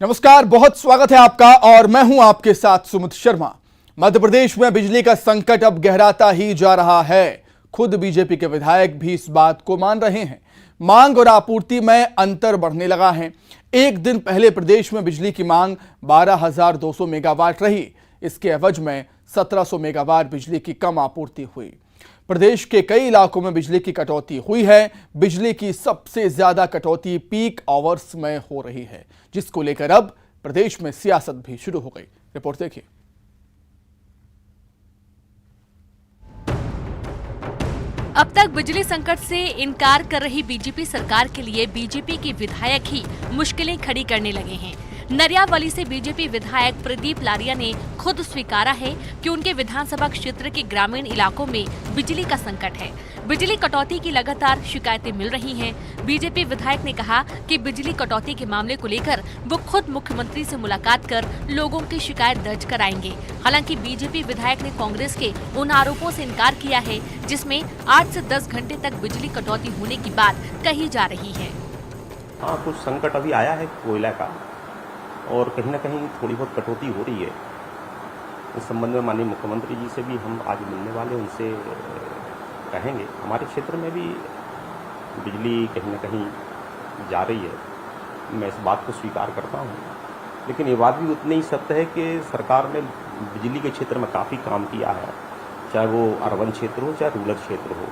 नमस्कार, बहुत स्वागत है आपका और मैं हूं आपके साथ सुमित शर्मा। मध्य प्रदेश में बिजली का संकट अब गहराता ही जा रहा है। खुद बीजेपी के विधायक भी इस बात को मान रहे हैं। मांग और आपूर्ति में अंतर बढ़ने लगा है। एक दिन पहले प्रदेश में बिजली की मांग 12,200 मेगावाट रही। इसके एवज में 1,700 मेगावाट बिजली की कम आपूर्ति हुई। प्रदेश के कई इलाकों में बिजली की कटौती हुई है। बिजली की सबसे ज्यादा कटौती पीक आवर्स में हो रही है, जिसको लेकर अब प्रदेश में सियासत भी शुरू हो गई। रिपोर्ट देखिए। अब तक बिजली संकट से इनकार कर रही बीजेपी सरकार के लिए बीजेपी के विधायक ही मुश्किलें खड़ी करने लगे हैं। नरियावली से बीजेपी विधायक प्रदीप लारिया ने खुद स्वीकारा है कि उनके विधानसभा क्षेत्र के ग्रामीण इलाकों में बिजली का संकट है। बिजली कटौती की लगातार शिकायतें मिल रही हैं। बीजेपी विधायक ने कहा कि बिजली कटौती के मामले को लेकर वो खुद मुख्यमंत्री से मुलाकात कर लोगों की शिकायत दर्ज कराएंगे। हालांकि बीजेपी विधायक ने कांग्रेस के उन आरोपों से इनकार किया है जिसमें 8 से 10 घंटे तक बिजली कटौती होने की बात कही जा रही है। हाँ, कुछ संकट अभी आया है कोयला का, और कहीं न कहीं थोड़ी बहुत कटौती हो रही है। इस संबंध में माननीय मुख्यमंत्री जी से भी हम आज मिलने वाले, उनसे कहेंगे। हमारे क्षेत्र में भी बिजली कहीं न कहीं जा रही है, मैं इस बात को स्वीकार करता हूँ। लेकिन ये बात भी उतनी ही सत्य है कि सरकार ने बिजली के क्षेत्र में काफ़ी काम किया है, चाहे वो अर्बन क्षेत्र हो चाहे रूरल क्षेत्र हो,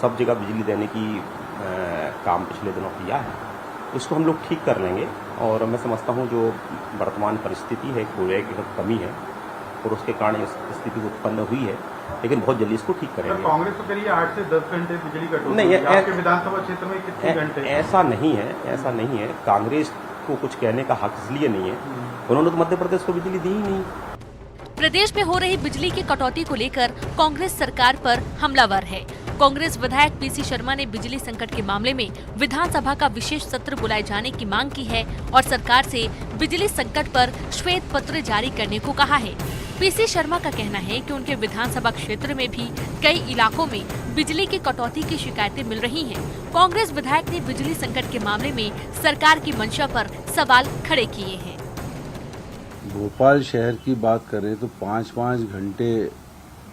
सब जगह बिजली देने की काम पिछले दिनों किया है। इसको हम लोग ठीक कर लेंगे, और मैं समझता हूँ जो वर्तमान परिस्थिति है, कोयले की कमी है और उसके कारण इस स्थिति उत्पन्न हुई है, लेकिन बहुत जल्दी इसको ठीक करेंगे। कांग्रेस तो करिए 8 से 10 घंटे बिजली कटौती नहीं, आपके विधानसभा क्षेत्र में कितने घंटे? ऐसा नहीं है। कांग्रेस को कुछ कहने का हक इसलिए नहीं है, उन्होंने तो मध्य प्रदेश को बिजली दी ही नहीं। प्रदेश में हो रही बिजली की कटौती को लेकर कांग्रेस सरकार पर हमलावर है। कांग्रेस विधायक पीसी शर्मा ने बिजली संकट के मामले में विधानसभा का विशेष सत्र बुलाए जाने की मांग की है और सरकार से बिजली संकट पर श्वेत पत्र जारी करने को कहा है। पीसी शर्मा का कहना है कि उनके विधानसभा क्षेत्र में भी कई इलाकों में बिजली की कटौती की शिकायतें मिल रही हैं। कांग्रेस विधायक ने बिजली संकट के मामले में सरकार की मंशा पर सवाल खड़े किए हैं। भोपाल शहर की बात करें तो 5-5 घंटे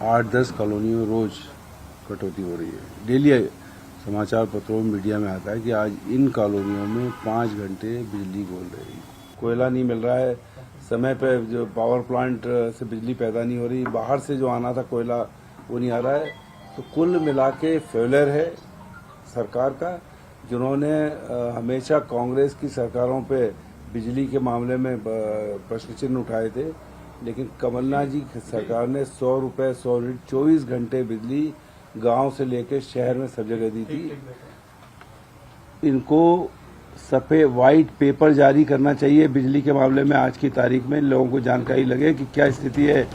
8-10 कॉलोनियों रोज कटौती हो रही है। डेली समाचार पत्रों में, मीडिया में आता है कि आज इन कॉलोनियों में 5 घंटे बिजली बोल रही है। कोयला नहीं मिल रहा है समय पे, जो पावर प्लांट से बिजली पैदा नहीं हो रही, बाहर से जो आना था कोयला वो नहीं आ रहा है। तो कुल मिला के फेलियर है सरकार का, जिन्होंने हमेशा कांग्रेस की सरकारों पे बिजली के मामले में प्रश्न चिन्ह उठाए थे, लेकिन कमलनाथ जी की सरकार ने 100 रुपए 100 यूनिट 24 घंटे बिजली गांव से लेकर शहर में सब जगह दी थी। इनको सफेद व्हाइट पेपर जारी करना चाहिए बिजली के मामले में आज की तारीख में, लोगों को जानकारी लगे कि क्या स्थिति है।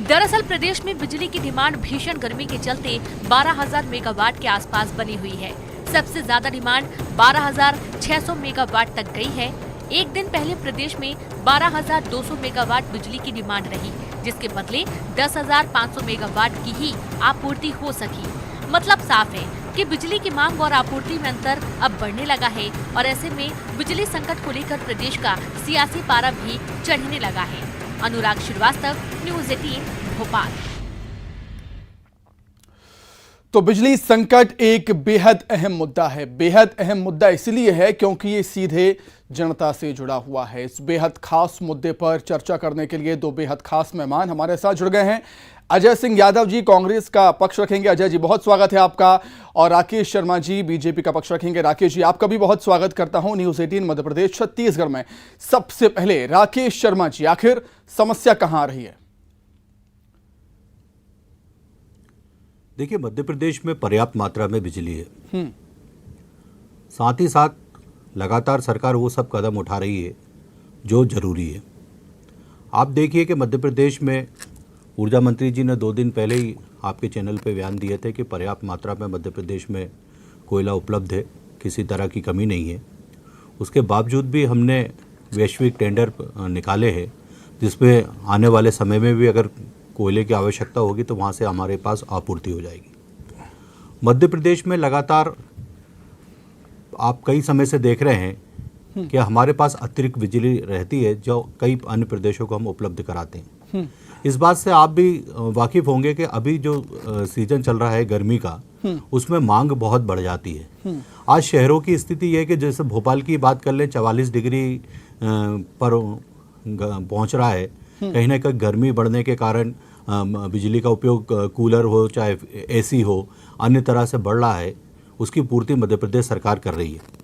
दरअसल प्रदेश में बिजली की डिमांड भीषण गर्मी के चलते 12,000 मेगावाट के आसपास बनी हुई है। सबसे ज्यादा डिमांड 12,600 मेगावाट तक गई है। एक दिन पहले प्रदेश में 12,200 मेगावाट बिजली की डिमांड रही, जिसके बदले 10,500 मेगावाट की ही आपूर्ति हो सकी। मतलब साफ है कि बिजली की मांग और आपूर्ति में अंतर अब बढ़ने लगा है और ऐसे में बिजली संकट को लेकर प्रदेश का सियासी पारा भी चढ़ने लगा है। अनुराग श्रीवास्तव, न्यूज़ 18 भोपाल। तो बिजली संकट एक बेहद अहम मुद्दा है। बेहद अहम मुद्दा इसलिए है क्योंकि ये सीधे जनता से जुड़ा हुआ है। इस बेहद खास मुद्दे पर चर्चा करने के लिए दो बेहद खास मेहमान हमारे साथ जुड़ गए हैं। अजय सिंह यादव जी कांग्रेस का पक्ष रखेंगे। अजय जी, बहुत स्वागत है आपका। और राकेश शर्मा जी बीजेपी का पक्ष रखेंगे। राकेश जी, आपका भी बहुत स्वागत करता हूं न्यूज़ 18 मध्य प्रदेश छत्तीसगढ़ में। सबसे पहले राकेश शर्मा जी, आखिर समस्या कहां आ रही है? देखिए, मध्य प्रदेश में पर्याप्त मात्रा में बिजली है। साथ ही साथ लगातार सरकार वो सब कदम उठा रही है जो जरूरी है। आप देखिए कि मध्य प्रदेश में ऊर्जा मंत्री जी ने 2 दिन पहले ही आपके चैनल पे बयान दिए थे कि पर्याप्त मात्रा में मध्य प्रदेश में कोयला उपलब्ध है, किसी तरह की कमी नहीं है। उसके बावजूद भी हमने वैश्विक टेंडर निकाले हैं, जिसमें आने वाले समय में भी अगर कोयले की आवश्यकता होगी तो वहाँ से हमारे पास आपूर्ति हो जाएगी। मध्य प्रदेश में लगातार आप कई समय से देख रहे हैं कि हमारे पास अतिरिक्त बिजली रहती है जो कई अन्य प्रदेशों को हम उपलब्ध कराते हैं। इस बात से आप भी वाकिफ होंगे कि अभी जो सीजन चल रहा है गर्मी का, उसमें मांग बहुत बढ़ जाती है। आज शहरों की स्थिति यह है कि जैसे भोपाल की बात कर लें, 44 डिग्री पर पहुंच रहा है। कहीं ना कहीं गर्मी बढ़ने के कारण बिजली का उपयोग कूलर हो चाहे एसी हो अन्य तरह से बढ़ रहा है, उसकी पूर्ति मध्य प्रदेश सरकार कर रही है।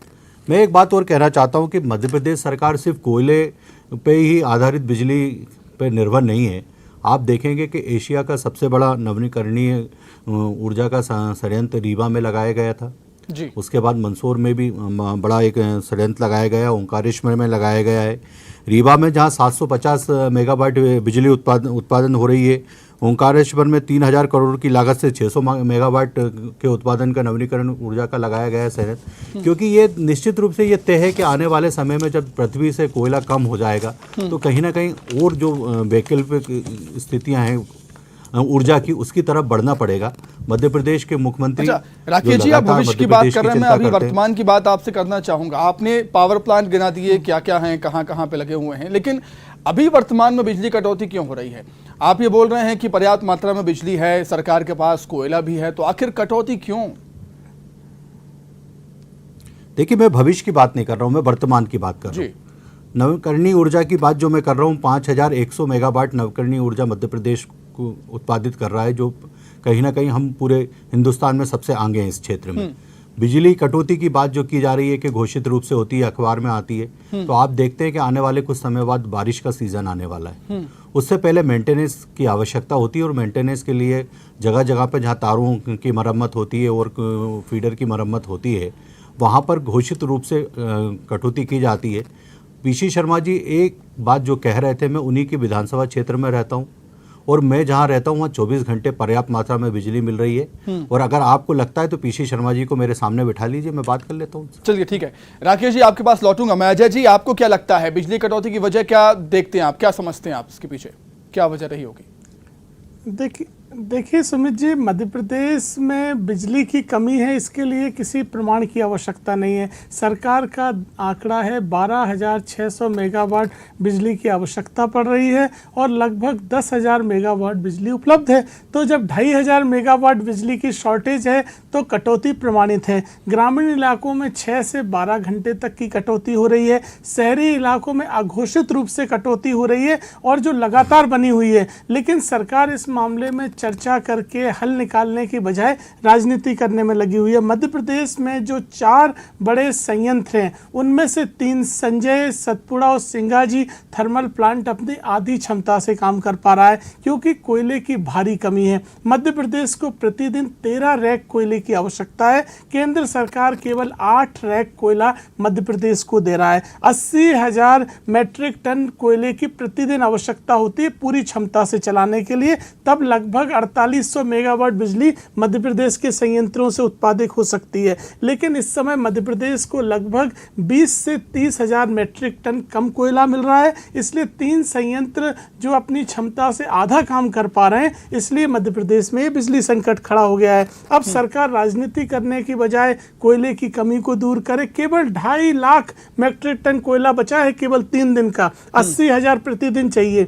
मैं एक बात और कहना चाहता हूं कि मध्य प्रदेश सरकार सिर्फ कोयले पे ही आधारित बिजली पे निर्भर नहीं है। आप देखेंगे कि एशिया का सबसे बड़ा नवीकरणीय ऊर्जा का संयंत्र रीवा में लगाया गया था जी। उसके बाद मंदसौर में भी बड़ा एक संयंत्र लगाया गया, ओंकारेश्वर में लगाया गया है। रीवा में जहां 750 मेगावाट बिजली उत्पादन हो रही है, ओंकारेश्वर में 3000 करोड़ की लागत से 600 मेगावाट के उत्पादन का नवीनीकरण ऊर्जा का लगाया गया है संयंत्र। क्योंकि ये निश्चित रूप से ये तय है कि आने वाले समय में जब पृथ्वी से कोयला कम हो जाएगा तो कहीं ना कहीं और जो वैकल्पिक स्थितियां हैं ऊर्जा की, उसकी तरफ बढ़ना पड़ेगा। मध्य प्रदेश के मुख्यमंत्री राकेश जी, आप भविष्य की बात कर रहे हैं, मैं अभी वर्तमान की बात आपसे करना चाहूंगा। आपने पावर प्लांट गिना दिए, क्या क्या हैं, कहां कहां पे लगे हुए हैं, लेकिन अभी वर्तमान में बिजली कटौती क्यों हो रही है? आप ये बोल रहे हैं कि पर्याप्त मात्रा में बिजली है, सरकार के पास कोयला भी है, तो आखिर कटौती क्यों? देखिए, मैं भविष्य की बात नहीं कर रहा हूं, मैं वर्तमान की बात कर रहा हूं। नवीकरणीय ऊर्जा की बात जो मैं कर रहा हूं, 5100 मेगावाट नवीकरणीय ऊर्जा मध्य प्रदेश को उत्पादित कर रहा है, जो कहीं ना कहीं हम पूरे हिंदुस्तान में सबसे आगे हैं इस क्षेत्र में। बिजली कटौती की बात जो की जा रही है कि घोषित रूप से होती है, अखबार में आती है, तो आप देखते हैं कि आने वाले कुछ समय बाद बारिश का सीजन आने वाला है। उससे पहले मेंटेनेंस की आवश्यकता होती है और मेंटेनेंस के लिए जगह जगह पर जहां तारों की मरम्मत होती है और फीडर की मरम्मत होती है, वहां पर घोषित रूप से कटौती की जाती है। पीसी शर्मा जी एक बात जो कह रहे थे, मैं उन्हीं के विधानसभा क्षेत्र में रहता हूं और मैं जहां रहता हूं वहां 24 घंटे पर्याप्त मात्रा में बिजली मिल रही है। और अगर आपको लगता है तो पीसी शर्मा जी को मेरे सामने बिठा लीजिए, मैं बात कर लेता हूं। चलिए ठीक है, राकेश जी आपके पास लौटूंगा मैं। अजय जी, आपको क्या लगता है बिजली कटौती की वजह क्या देखते हैं आप, क्या समझते हैं आप, इसके पीछे क्या वजह रही होगी? देखिए सुमित जी, मध्य प्रदेश में बिजली की कमी है, इसके लिए किसी प्रमाण की आवश्यकता नहीं है। सरकार का आंकड़ा है 12,600 मेगावाट बिजली की आवश्यकता पड़ रही है और लगभग 10,000 मेगावाट बिजली उपलब्ध है। तो जब 2,500 मेगावाट बिजली की शॉर्टेज है तो कटौती प्रमाणित है। ग्रामीण इलाकों में 6 से 12 घंटे तक की कटौती हो रही है, शहरी इलाकों में अघोषित रूप से कटौती हो रही है और जो लगातार बनी हुई है। लेकिन सरकार इस मामले में चर्चा करके हल निकालने की बजाय राजनीति करने में लगी हुई है। मध्य प्रदेश में जो 4 बड़े संयंत्र हैं उनमें से 3 संजय, सतपुड़ा और सिंगाजी थर्मल प्लांट अपनी आधी क्षमता से काम कर पा रहा है क्योंकि कोयले की भारी कमी है। मध्य प्रदेश को प्रतिदिन 13 रैक कोयले की आवश्यकता है। केंद्र सरकार केवल 8 रैक कोयला मध्य प्रदेश को दे रहा है। 80,000 मेट्रिक टन कोयले की प्रतिदिन आवश्यकता होती है पूरी क्षमता से चलाने के लिए, तब लगभग 4800 मेगावाट बिजली मध्य प्रदेश के संयंत्रों से उत्पादित हो सकती है। लेकिन इस समय मध्य प्रदेश को लगभग 20 से 30,000 मेट्रिक टन कम कोयला मिल रहा है, इसलिए 3 संयंत्र जो अपनी क्षमता से आधा काम कर पा रहे हैं, इसलिए मध्य प्रदेश में बिजली संकट खड़ा हो गया है। अब सरकार राजनीति करने की बजाय कोयले की कमी को दूर करे। केवल 2.5 लाख मेट्रिक टन कोयला बचा है केवल 3 दिन का, 80,000 प्रतिदिन चाहिए,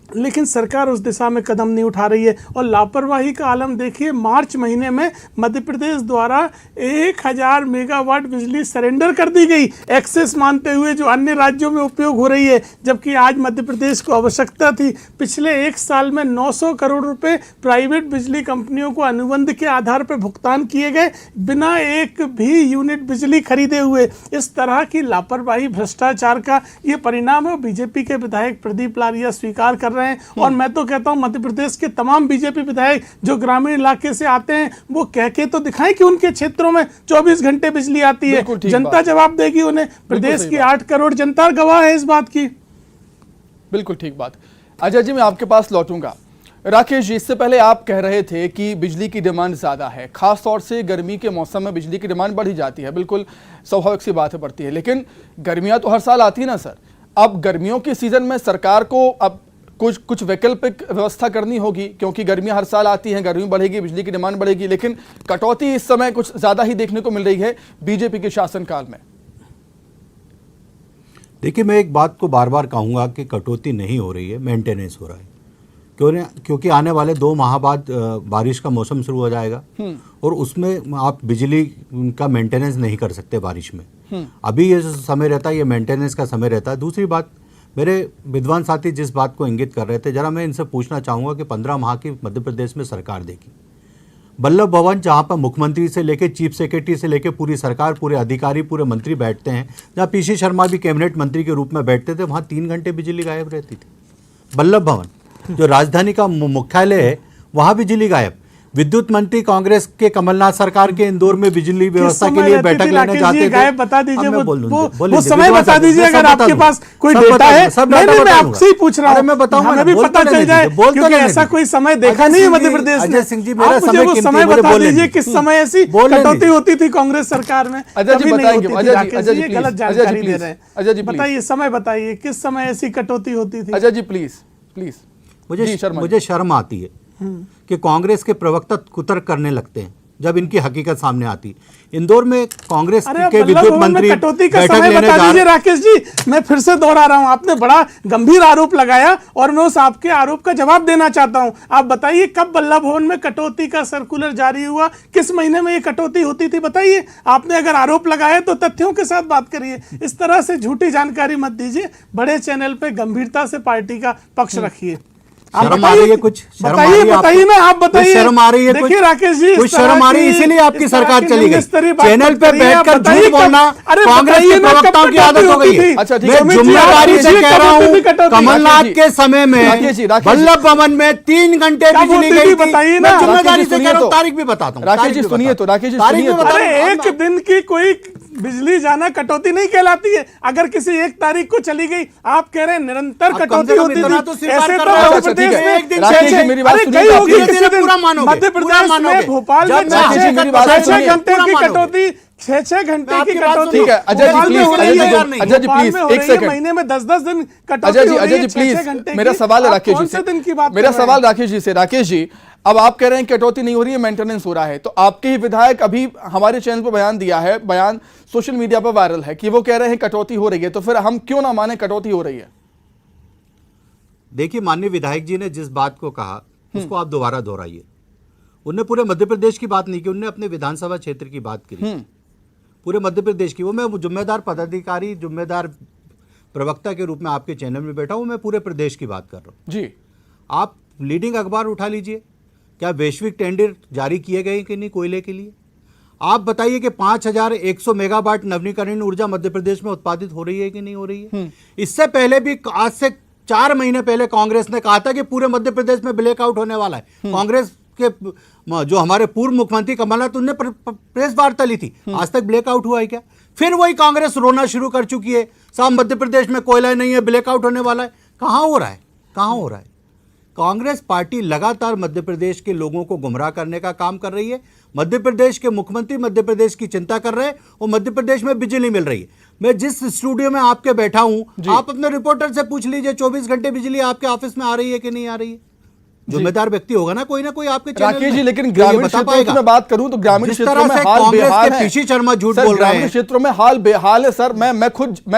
लेकिन सरकार उस दिशा में कदम नहीं उठा रही है। और लापरवाही का आलम देखिए, मार्च महीने में मध्य प्रदेश द्वारा 1000 मेगावाट बिजली सरेंडर कर दी गई एक्सेस मानते हुए, जो अन्य राज्यों में उपयोग हो रही है, जबकि आज मध्य प्रदेश को आवश्यकता थी। पिछले 1 साल में 900 करोड़ रुपए प्राइवेट बिजली कंपनियों को अनुबंध के आधार पर भुगतान किए गए बिना एक भी यूनिट बिजली खरीदे हुए। इस तरह की लापरवाही, भ्रष्टाचार का ये परिणाम है। बीजेपी के विधायक प्रदीप लारिया स्वीकार कर रहे हैं और मैं तो कहता हूं मध्य प्रदेश के तमाम बीजेपी विधायक जो ग्रामीण इलाके से आते हैं वो कह के तो दिखाएं कि उनके क्षेत्रों में 24 घंटे बिजली आती है। जनता जवाब देगी उन्हें। प्रदेश की 8 करोड़ जनता गवाह है इस बात की। बिल्कुल ठीक बात। अजय जी, मैं आपके पास लौटूंगा। राकेश जी, इससे पहले आप कह रहे थे कि बिजली की डिमांड ज़्यादा है, खास तौर से गर्मी के मौसम में बिजली की डिमांड बढ़ी जाती है, बिल्कुल स्वाभाविक सी बात है, बढ़ती है। लेकिन गर्मियां तो हर साल आती है ना सर। अब गर्मियों के सीजन में सरकार को अब कुछ वैकल्पिक व्यवस्था करनी होगी, क्योंकि गर्मियां हर साल आती हैं, गर्मी बढ़ेगी, बिजली की डिमांड बढ़ेगी, लेकिन कटौती इस समय कुछ ज़्यादा ही देखने को मिल रही है बीजेपी के शासनकाल में। देखिए, मैं एक बात को बार बार कहूँगा कि कटौती नहीं हो रही है, मेंटेनेंस हो रहा है। क्योंकि आने वाले 2 माह बाद बारिश का मौसम शुरू हो जाएगा और उसमें आप बिजली का मेंटेनेंस नहीं कर सकते बारिश में। अभी ये जो समय रहता है ये मेंटेनेंस का समय रहता है। दूसरी बात, मेरे विद्वान साथी जिस बात को इंगित कर रहे थे, जरा मैं इनसे पूछना चाहूँगा कि 15 माह की मध्य प्रदेश में सरकार देगी। वल्लभ भवन जहाँ पर मुख्यमंत्री से लेकर चीफ सेक्रेटरी से लेकर पूरी सरकार, पूरे अधिकारी, पूरे मंत्री बैठते हैं, जहाँ पीसी शर्मा भी कैबिनेट मंत्री के रूप में बैठते थे, वहाँ 3 घंटे बिजली गायब रहती थी। वल्लभ भवन जो राजधानी का मुख्यालय है वहाँ बिजली गायब। विद्युत मंत्री कांग्रेस के कमलनाथ सरकार के इंदौर में बिजली व्यवस्था के लिए बैठक लेने जाते थे। गायब बता दीजिए, वो समय बता दीजिए अगर आपके पास कोई डेटा है। मैं आपसे ही पूछ रहा हूँ, मैं बताऊंगा, हमें भी पता चल जाए, क्योंकि ऐसा कोई समय देखा नहीं है मध्य प्रदेश में। सिंह जी, मेरा मुझे वो समय बता दीजिए किस समय ऐसी कटौती होती थी कांग्रेस सरकार में। अजय जी गलत जानकारी दे रहे हैं, बताइए समय बताइए किस समय ऐसी कटौती होती थी। अजय जी प्लीज। मुझे शर्म आती है कि कांग्रेस के प्रवक्ता कुतर्क करने लगते हैं जब इनकी हकीकत सामने आती। इंदौर में कांग्रेस के विद्युत मंत्री कटौती का समय बता दीजिए। राकेश जी, मैं फिर से दोहरा रहा हूं, आपने बड़ा गंभीर आरोप लगाया और मैं उस आपके आरोप का जवाब देना चाहता हूं। आप बताइए कब वल्लभ भवन में कटौती का सर्कुलर जारी हुआ, किस महीने में ये कटौती होती थी, बताइए। आपने अगर आरोप लगाया तो तथ्यों के साथ बात करिए, इस तरह से झूठी जानकारी मत दीजिए। बड़े चैनल पे गंभीरता से पार्टी का पक्ष रखिए। शर्म आ रही है कुछ? बताइए ना, आप बताइए। शर्म आ रही है कुछ? देखिए राकेश जी, कुछ शर्म आ रही है, इसीलिए आपकी सरकार चली गई। चैनल पे बैठकर झूठ बोलना कांग्रेस के प्रवक्ताओं की आदत हो गई है। मैं जिम्मेदारी से कह रहा हूँ, कमलनाथ के समय में वल्लभ भवन में 3 घंटे बिजली गई थी। मैं जिम्मेदारी से कह रहा हूँ, तारीख भी बताता हूँ। राकेश जी सुनिए तो, एक दिन की कोई बिजली जाना कटौती नहीं कहलाती है। अगर किसी एक तारीख को चली गई, आप कह रहे हैं निरंतर कटौती होती थी, ऐसे तो मध्य प्रदेश में एक दिन मध्य प्रदेश में भोपाल में 6 घंटे की कटौती, 6 घंटे की कटौती। ठीक है अजय जी प्लीज एक सेकंड, महीने में 10 दिन कटौती। अजय जी प्लीज, मेरा सवाल है राकेश जी से, मेरा सवाल राकेश जी से। राकेश जी, अब आप कह रहे हैं कटौती नहीं हो रही है, मेंटेनेंस हो रहा है, तो आपके ही विधायक अभी हमारे चैनल पर बयान दिया है, बयान सोशल मीडिया पर वायरल है कि वो कह रहे हैं कटौती हो रही है, तो फिर हम क्यों ना माने कटौती हो रही है? देखिए, माननीय विधायक जी ने जिस बात को कहा उसको आप दोबारा दोहराइए। उन्होंने पूरे मध्य प्रदेश की बात नहीं की, उन्होंने अपने विधानसभा क्षेत्र की बात की, पूरे मध्य प्रदेश की। वो मैं जिम्मेदार पदाधिकारी, जिम्मेदार प्रवक्ता के रूप में आपके चैनल में बैठा हूं, मैं पूरे प्रदेश की बात कर रहा हूं जी। आप लीडिंग अखबार उठा लीजिए, क्या वैश्विक टेंडर जारी किए गए कि नहीं कोयले के लिए? आप बताइए कि 5100 मेगावाट नवीकरणीय ऊर्जा मध्य प्रदेश में उत्पादित हो रही है कि नहीं हो रही है? इससे पहले भी, आज से 4 महीने पहले कांग्रेस ने कहा था कि पूरे मध्य प्रदेश में ब्लैकआउट होने वाला है। कांग्रेस के जो हमारे पूर्व मुख्यमंत्री कमलनाथ, उन्होंने प्रेस वार्ता ली थी, आज तक ब्लैकआउट हुआ है क्या? फिर वही कांग्रेस रोना शुरू कर चुकी है, साहब मध्य प्रदेश में कोयला नहीं है, ब्लैकआउट होने वाला है। कहां हो रहा है, कहां हो रहा है? कांग्रेस पार्टी लगातार मध्य प्रदेश के लोगों को गुमराह करने का काम कर रही है। मध्य प्रदेश के मुख्यमंत्री मध्य प्रदेश की चिंता कर रहे हैं और मध्य प्रदेश में बिजली मिल रही है। मैं जिस स्टूडियो में आपके बैठा हूं, आप अपने रिपोर्टर से पूछ लीजिए 24 घंटे बिजली आपके ऑफिस में आ रही है कि नहीं आ रही है। जिम्मेदार व्यक्ति होगा ना कोई आपके चैनल राकेश जी, लेकिन ग्रामीण क्षेत्रों की मैं बात करूं तो ग्रामीण क्षेत्रों में हाल बेहाल है। पीसी शर्मा झूठ बोल रहे हैं। ग्रामीण क्षेत्रों में हाल बेहाल है सर, मैं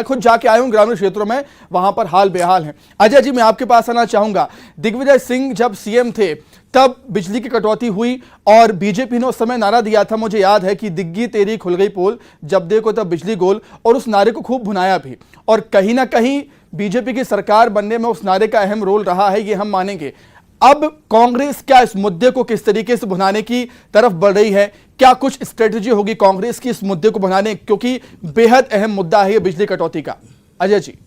खुद जाके आया हूं ग्रामीण क्षेत्रों में, वहां पर हाल बेहाल है। अजय जी, मैं आपके पास आना चाहूंगा। दिग्विजय सिंह जब सीएम थे तब बिजली की कटौती हुई और बीजेपी ने उस समय नारा दिया था, मुझे याद है कि दिग्गी तेरी खुल गई पोल, जब देखो तब बिजली गोल, और उस नारे को खूब भुनाया भी। और कहीं ना कहीं बीजेपी की सरकार बनने में उस नारे का अहम रोल रहा है, ये हम मानेंगे। अब कांग्रेस क्या इस मुद्दे को किस तरीके से भुनाने की तरफ बढ़ रही है? क्या कुछ स्ट्रेटजी होगी कांग्रेस की इस मुद्दे को भुनाने, क्योंकि बेहद अहम मुद्दा है ये बिजली कटौती का? अजय जी।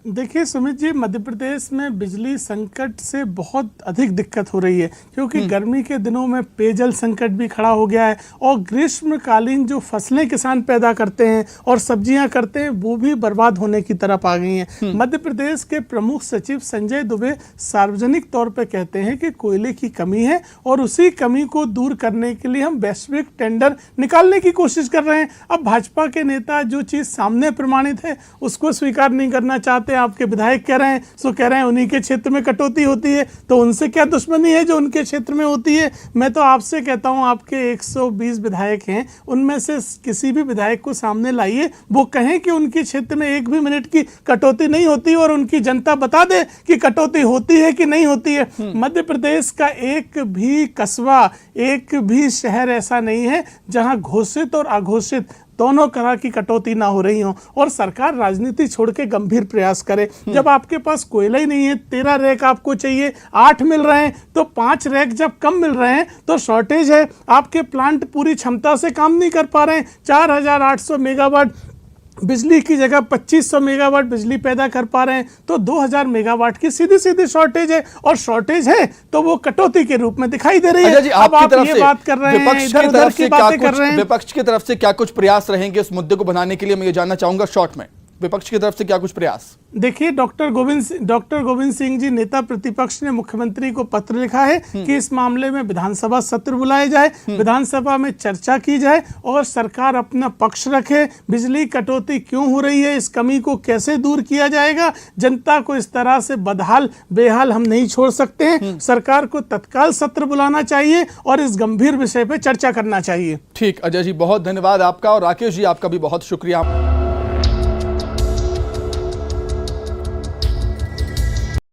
देखिए सुमित जी, मध्य प्रदेश में बिजली संकट से बहुत अधिक दिक्कत हो रही है, क्योंकि गर्मी के दिनों में पेयजल संकट भी खड़ा हो गया है और ग्रीष्मकालीन जो फसलें किसान पैदा करते हैं और सब्जियां करते हैं वो भी बर्बाद होने की तरफ आ गई हैं। मध्य प्रदेश के प्रमुख सचिव संजय दुबे सार्वजनिक तौर पर कहते हैं कि कोयले की कमी है और उसी कमी को दूर करने के लिए हम वैश्विक टेंडर निकालने की कोशिश कर रहे हैं। अब भाजपा के नेता जो चीज़ सामने प्रमाणित है उसको स्वीकार नहीं करना चाहते, बातें आपके विधायक कह रहे हैं, सो कह रहे हैं उन्हीं के क्षेत्र में कटौती होती है, तो उनसे क्या दुश्मनी है जो उनके क्षेत्र में होती है। मैं तो आपसे कहता हूं, आपके 120 विधायक हैं, उनमें से किसी भी विधायक को सामने लाइए, वो कहें कि उनके क्षेत्र में एक भी मिनट की कटौती नहीं होती और उनकी जनता बता दे कि कटौती होती है कि नहीं होती है। मध्य प्रदेश का एक भी कस्बा, एक भी शहर ऐसा नहीं है जहां घोषित और अघोषित दोनों तरह की कटौती ना हो रही हो, और सरकार राजनीति छोड़ के गंभीर प्रयास करे। जब आपके पास कोयला ही नहीं है, 13 रैक आपको चाहिए, 8 मिल रहे हैं, तो 5 रैक जब कम मिल रहे हैं तो शॉर्टेज है। आपके प्लांट पूरी क्षमता से काम नहीं कर पा रहे हैं। 4800 मेगावाट बिजली की जगह 2500 मेगावाट बिजली पैदा कर पा रहे हैं, तो 2000 मेगावाट की सीधी सीधी शॉर्टेज है, और शॉर्टेज है तो वो कटौती के रूप में दिखाई दे रही है। जी, अब आपकी आप तरफ ये से बात कर रहे हैं, विपक्ष की इधर-उधर तरफ की से क्या बातें कर कुछ, रहे हैं। विपक्ष की तरफ से क्या कुछ प्रयास रहेंगे इस मुद्दे को बनाने के लिए, मैं ये जानना चाहूंगा शॉर्ट में, विपक्ष की तरफ से क्या कुछ प्रयास? देखिए, डॉक्टर गोविंद सिंह जी नेता प्रतिपक्ष ने मुख्यमंत्री को पत्र लिखा है कि इस मामले में विधानसभा सत्र बुलाए जाए, विधानसभा में चर्चा की जाए और सरकार अपना पक्ष रखे। बिजली कटौती क्यों हो रही है, इस कमी को कैसे दूर किया जाएगा, जनता को इस तरह से बदहाल बेहाल हम नहीं छोड़ सकते हैं। सरकार को तत्काल सत्र बुलाना चाहिए और इस गंभीर विषय पर चर्चा करना चाहिए। ठीक, अजय जी बहुत धन्यवाद आपका, और राकेश जी आपका भी बहुत शुक्रिया।